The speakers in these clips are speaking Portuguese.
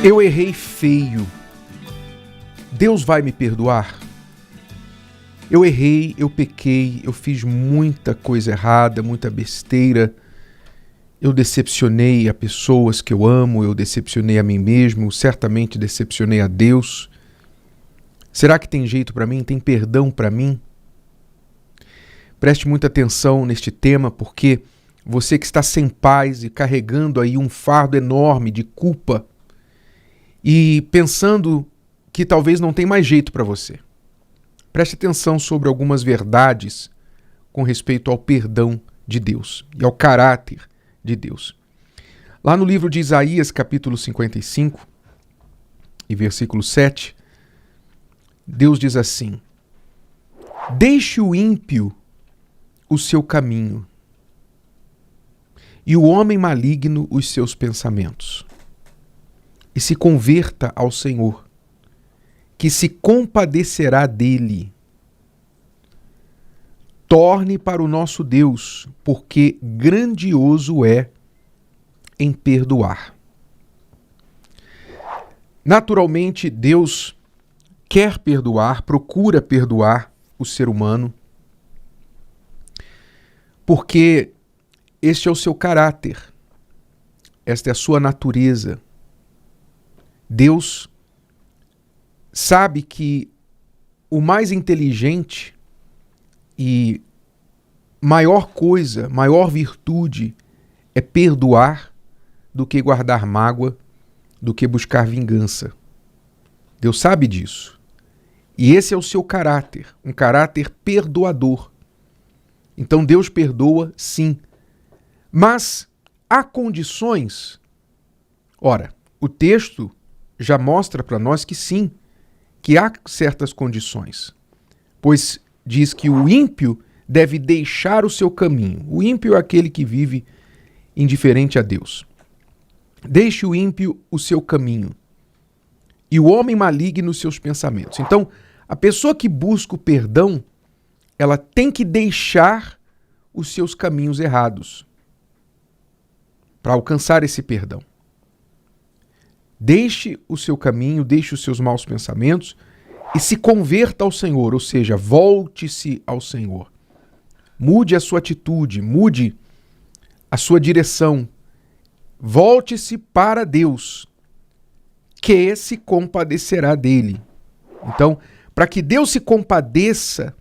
Eu errei feio. Deus vai me perdoar? Eu errei, eu pequei, eu fiz muita coisa errada, muita besteira. Eu decepcionei a pessoas que eu amo, eu decepcionei a mim mesmo, certamente decepcionei a Deus. Será que tem jeito para mim? Tem perdão para mim? Preste muita atenção neste tema, porque você que está sem paz e carregando aí um fardo enorme de culpa e pensando que talvez não tem mais jeito para você. Preste atenção sobre algumas verdades com respeito ao perdão de Deus e ao caráter de Deus. Lá no livro de Isaías, capítulo 55, e versículo 7, Deus diz assim: deixe o ímpio o seu caminho, e o homem maligno os seus pensamentos, e se converta ao Senhor, que se compadecerá dele. Torne para o nosso Deus, porque grandioso é em perdoar. Naturalmente, Deus quer perdoar, procura perdoar o ser humano, porque este é o seu caráter, esta é a sua natureza. Deus sabe que o mais inteligente e maior coisa, maior virtude é perdoar do que guardar mágoa, do que buscar vingança. Deus sabe disso. E esse é o seu caráter, um caráter perdoador. Então Deus perdoa, sim. Mas há condições. Ora, o texto já mostra para nós que sim, que há certas condições. Pois diz que o ímpio deve deixar o seu caminho. O ímpio é aquele que vive indiferente a Deus. Deixe o ímpio o seu caminho, e o homem maligno os seus pensamentos. Então, a pessoa que busca o perdão, ela tem que deixar os seus caminhos errados para alcançar esse perdão. Deixe o seu caminho, deixe os seus maus pensamentos e se converta ao Senhor, ou seja, volte-se ao Senhor. Mude a sua atitude, mude a sua direção. Volte-se para Deus, que se compadecerá dele. Então, para que Deus se compadeça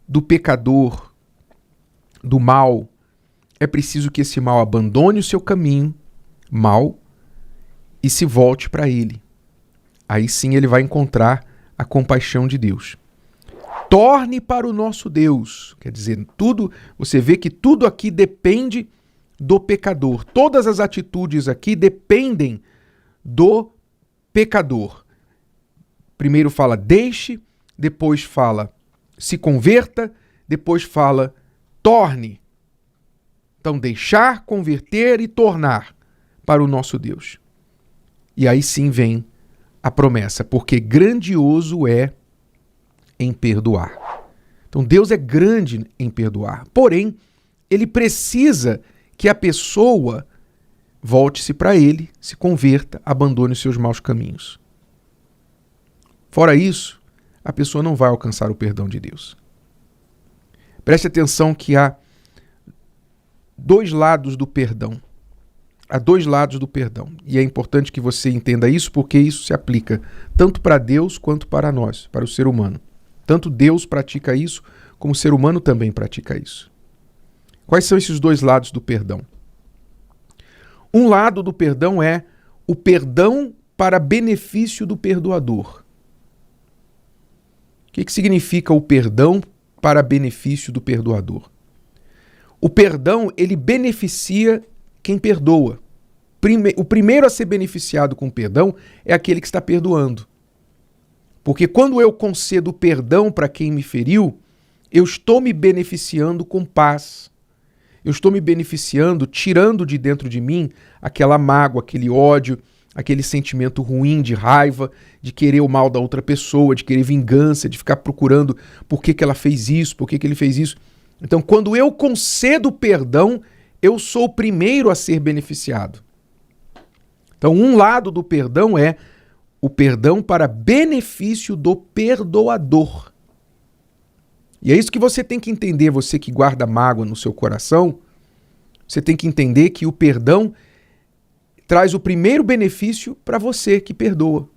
do pecador, do mal, é preciso que esse mal abandone o seu caminho mal e se volte para ele. Aí sim ele vai encontrar a compaixão de Deus. Torne para o nosso Deus. Quer dizer, tudo, você vê que tudo aqui depende do pecador. Todas as atitudes aqui dependem do pecador. Primeiro fala deixe, depois fala se converta, depois fala torne. Então deixar, converter e tornar para o nosso Deus. E aí sim vem a promessa, porque grandioso é em perdoar. Então Deus é grande em perdoar, porém, ele precisa que a pessoa volte-se para ele, se converta, abandone os seus maus caminhos. Fora isso, a pessoa não vai alcançar o perdão de Deus. Preste atenção que há dois lados do perdão. Há dois lados do perdão. E é importante que você entenda isso, porque isso se aplica tanto para Deus quanto para nós, para o ser humano. Tanto Deus pratica isso, como o ser humano também pratica isso. Quais são esses dois lados do perdão? Um lado do perdão é o perdão para benefício do perdoador. O que significa o perdão para benefício do perdoador? O perdão, ele beneficia quem perdoa. O primeiro a ser beneficiado com o perdão é aquele que está perdoando. Porque quando eu concedo perdão para quem me feriu, eu estou me beneficiando com paz. Eu estou me beneficiando, tirando de dentro de mim aquela mágoa, aquele ódio, aquele sentimento ruim de raiva, de querer o mal da outra pessoa, de querer vingança, de ficar procurando por que ela fez isso, por que ele fez isso. Então, quando eu concedo perdão, eu sou o primeiro a ser beneficiado. Então, um lado do perdão é o perdão para benefício do perdoador. E é isso que você tem que entender, você que guarda mágoa no seu coração, você tem que entender que o perdão traz o primeiro benefício para você que perdoa.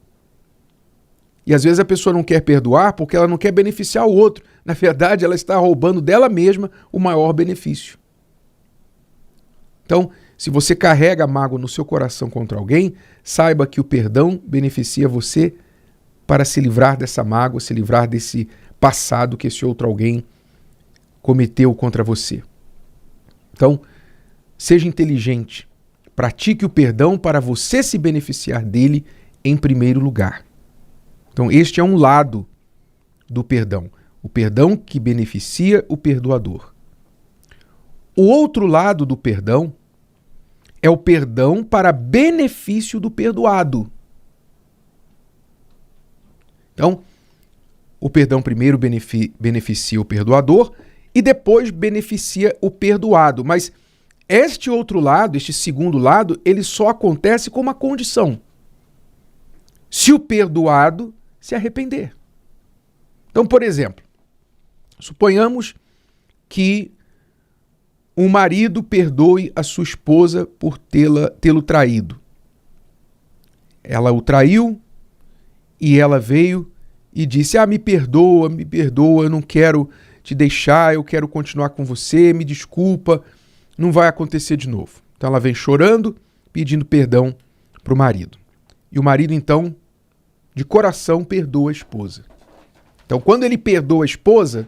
E às vezes a pessoa não quer perdoar porque ela não quer beneficiar o outro. Na verdade, ela está roubando dela mesma o maior benefício. Então, se você carrega mágoa no seu coração contra alguém, saiba que o perdão beneficia você para se livrar dessa mágoa, se livrar desse passado que esse outro alguém cometeu contra você. Então, seja inteligente. Pratique o perdão para você se beneficiar dele em primeiro lugar. Então, este é um lado do perdão. O perdão que beneficia o perdoador. O outro lado do perdão é o perdão para benefício do perdoado. Então, o perdão primeiro beneficia o perdoador e depois beneficia o perdoado. Mas este outro lado, este segundo lado, ele só acontece com uma condição. Se o perdoado se arrepender. Então, por exemplo, suponhamos que um marido perdoe a sua esposa por tê-lo traído. Ela o traiu e ela veio e disse: me perdoa, eu não quero te deixar, eu quero continuar com você, me desculpa, não vai acontecer de novo. Então ela vem chorando, pedindo perdão para o marido. E o marido, então, de coração, perdoa a esposa. Então, quando ele perdoa a esposa,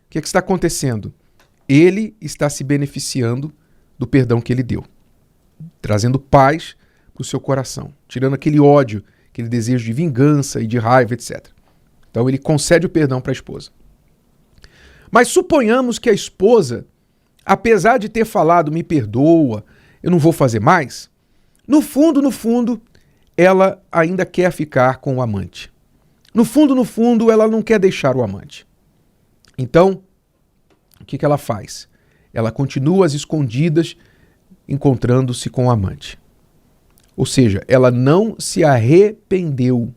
o que está acontecendo? Ele está se beneficiando do perdão que ele deu, trazendo paz para o seu coração, tirando aquele ódio, aquele desejo de vingança e de raiva, etc. Então, ele concede o perdão para a esposa. Mas suponhamos que a esposa, apesar de ter falado, me perdoa, eu não vou fazer mais, no fundo, ela ainda quer ficar com o amante. No fundo, ela não quer deixar o amante. Então, o que ela faz? Ela continua às escondidas, encontrando-se com o amante. Ou seja, ela não se arrependeu.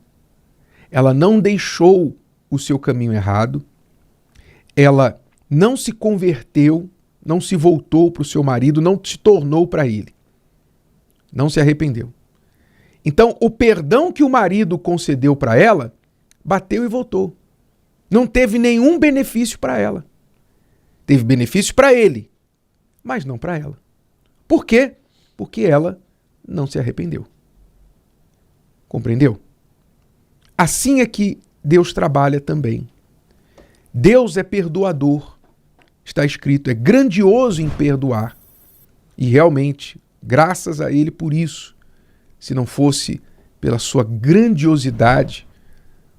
Ela não deixou o seu caminho errado. Ela não se converteu, não se voltou para o seu marido, não se tornou para ele. Não se arrependeu. Então, o perdão que o marido concedeu para ela, bateu e voltou. Não teve nenhum benefício para ela. Teve benefício para ele, mas não para ela. Por quê? Porque ela não se arrependeu. Compreendeu? Assim é que Deus trabalha também. Deus é perdoador. Está escrito, é grandioso em perdoar. E realmente, graças a Ele por isso, se não fosse pela sua grandiosidade,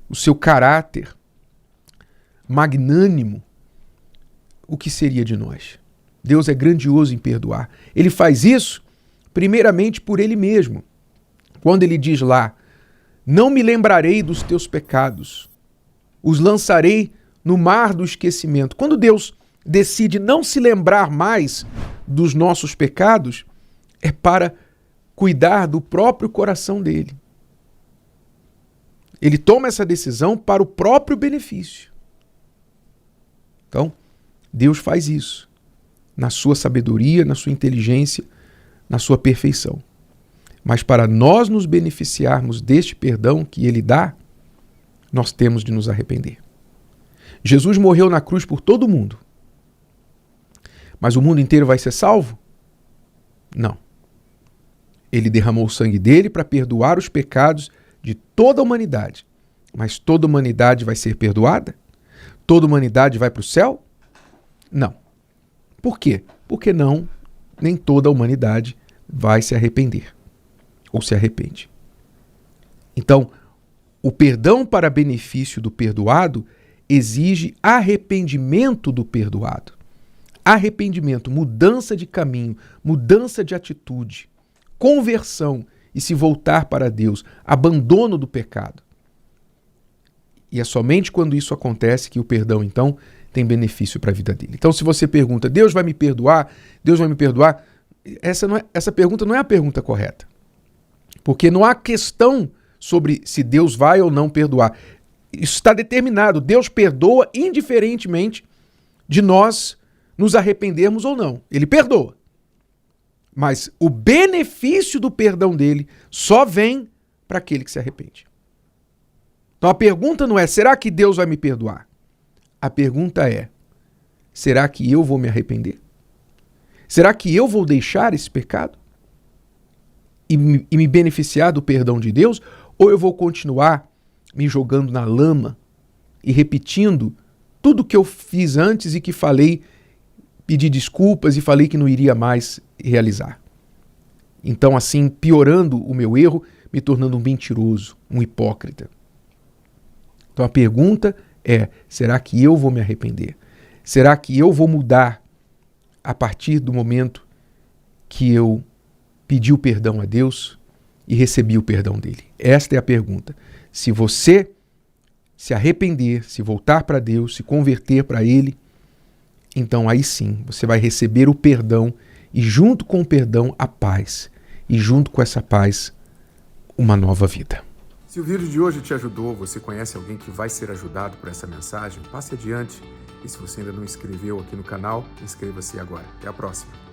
o seu caráter magnânimo, o que seria de nós? Deus é grandioso em perdoar. Ele faz isso, primeiramente, por Ele mesmo. Quando Ele diz lá, não me lembrarei dos teus pecados, os lançarei no mar do esquecimento. Quando Deus decide não se lembrar mais dos nossos pecados, é para cuidar do próprio coração dele. Ele toma essa decisão para o próprio benefício. Então, Deus faz isso na sua sabedoria, na sua inteligência, na sua perfeição. Mas para nós nos beneficiarmos deste perdão que Ele dá, nós temos de nos arrepender. Jesus morreu na cruz por todo mundo. Mas o mundo inteiro vai ser salvo? Não. Ele derramou o sangue dele para perdoar os pecados de toda a humanidade. Mas toda a humanidade vai ser perdoada? Toda a humanidade vai para o céu? Não. Por quê? Porque nem toda a humanidade vai se arrepender. Ou se arrepende. Então, o perdão para benefício do perdoado exige arrependimento do perdoado. Arrependimento, mudança de caminho, mudança de atitude, conversão e se voltar para Deus, abandono do pecado. E é somente quando isso acontece que o perdão, então, tem benefício para a vida dele. Então, se você pergunta, Deus vai me perdoar? Deus vai me perdoar? Essa pergunta não é a pergunta correta. Porque não há questão sobre se Deus vai ou não perdoar. Isso está determinado. Deus perdoa indiferentemente de nós nos arrependermos ou não. Ele perdoa. Mas o benefício do perdão dele só vem para aquele que se arrepende. Então a pergunta não é, será que Deus vai me perdoar? A pergunta é, será que eu vou me arrepender? Será que eu vou deixar esse pecado? E me beneficiar do perdão de Deus? Ou eu vou continuar me jogando na lama e repetindo tudo que eu fiz antes e que falei, pedi desculpas e falei que não iria mais realizar? Então, assim, piorando o meu erro, me tornando um mentiroso, um hipócrita. Então a pergunta é, será que eu vou me arrepender? Será que eu vou mudar a partir do momento que eu pedi o perdão a Deus e recebi o perdão dele? Esta é a pergunta. Se você se arrepender, se voltar para Deus, se converter para Ele, então aí sim você vai receber o perdão e junto com o perdão a paz. E junto com essa paz, uma nova vida. Se o vídeo de hoje te ajudou, você conhece alguém que vai ser ajudado por essa mensagem, passe adiante. E se você ainda não inscreveu aqui no canal, inscreva-se agora. Até a próxima.